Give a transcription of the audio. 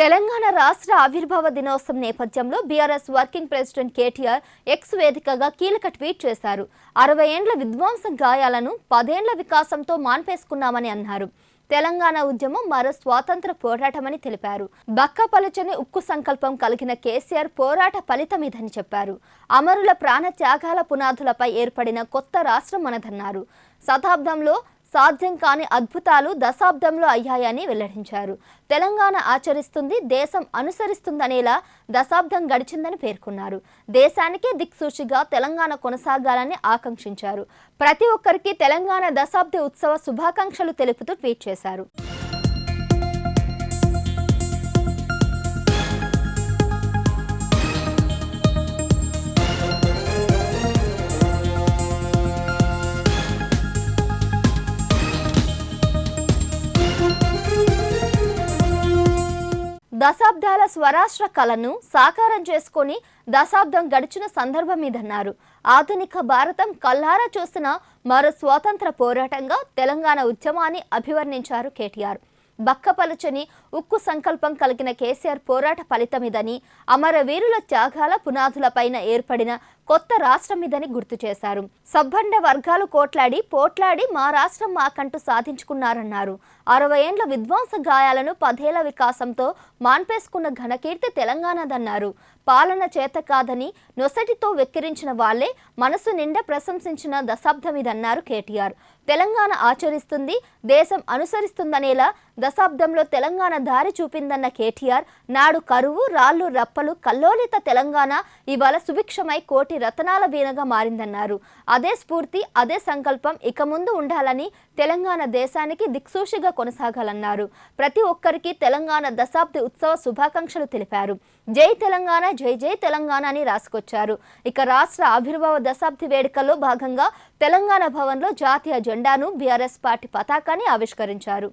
తెలంగాణ రాష్ట్ర ఆవిర్భావ దినోత్సవం నేపథ్యంలో BRS working president KTR X వేదికగా కీలక ట్వీట్ చేశారు. 60 ఏండ్ల విధ్వంస గాయాలను 10 ఏండ్ల వికాసంతో మాన్పేసుకున్నామని అన్నారు. తెలంగాణ ఉద్యమం మరో స్వాతంత్ర పోరాటమని తెలిపారు. బక్కపలచని ఉక్కు సంకల్పం కలిగిన కేసీఆర్ పోరాట ఫలితమిదని చెప్పారు. అమరుల ప్రాణ త్యాగాల పునాదులపై ఏర్పడిన కొత్త రాష్ట్రం మనదన్నారు. శతాబ్దంలో సాధ్యం కాని అద్భుతాలు దశాబ్దంలో అయ్యాయని వెల్లడించారు. తెలంగాణ ఆచరిస్తుంది, దేశం అనుసరిస్తుందనేలా దశాబ్దం గడిచిందని పేర్కొన్నారు. దేశానికే దిక్సూచిగా తెలంగాణ కొనసాగాలని ఆకాంక్షించారు. ప్రతి ఒక్కరికి తెలంగాణ దశాబ్ది ఉత్సవ శుభాకాంక్షలు తెలుపుతూ ట్వీట్ చేశారు. దశాబ్దాల స్వరాష్ట్ర కళను సాకారం చేసుకొని దశాబ్దం గడిచిన సందర్భం ఇదన్నారు. ఆధునిక భారతం కల్లారా చూసిన మరో స్వాతంత్ర పోరాటంగా తెలంగాణ ఉద్యమాన్ని అభివర్ణించారు కేటీఆర్. బక్కపలచని ఉక్కు సంకల్పం కలిగిన కేసీఆర్ పోరాట ఫలితమిదని, అమరవీరుల త్యాగాల పునాదులపైన ఏర్పడిన కొత్త రాష్ట్రమిదని గుర్తు చేశారు. సబ్బండ వర్గాలు పోట్లాడి మా రాష్ట్రం మాకంటూ సాధించుకున్నారన్నారు. 60 ఏండ్ల విధ్వంస గాయాలను 10 ఏళ్ల వికాసంతో మాన్పేసుకున్న ఘనకీర్తి తెలంగాణదన్నారు. పాలన చేత కాదని నొసటితో వెక్కిరించిన వాళ్లే మనసు నిండా ప్రశంసించిన దశాబ్దమిదన్నారు కేటీఆర్. తెలంగాణ ఆచరిస్తుంది, దేశం అనుసరిస్తుందనేలా దశాబ్దంలో తెలంగాణ దారి చూపిందన్న కేటీఆర్, నాడు కరువు, రాళ్లు, రప్పలు కల్లోలిత తెలంగాణ ఇవాళ సుభిక్షమై కోటి రతనాల వీణగా మారిందన్నారు. అదే స్ఫూర్తి, అదే సంకల్పం ఇక ముందు ఉండాలని, తెలంగాణ దేశానికి దిక్సూచిగా కొనసాగాలన్నారు. ప్రతి ఒక్కరికి తెలంగాణ దశాబ్ది ఉత్సవ శుభాకాంక్షలు తెలిపారు. జై తెలంగాణ, జై జై తెలంగాణ అని రాసుకొచ్చారు. ఇక రాష్ట్ర ఆవిర్భావ దశాబ్ది వేడుకల్లో భాగంగా తెలంగాణ భవన్లో జాతీయ జెండాను, బీఆర్ఎస్ పార్టీ పతాకాన్ని ఆవిష్కరించారు.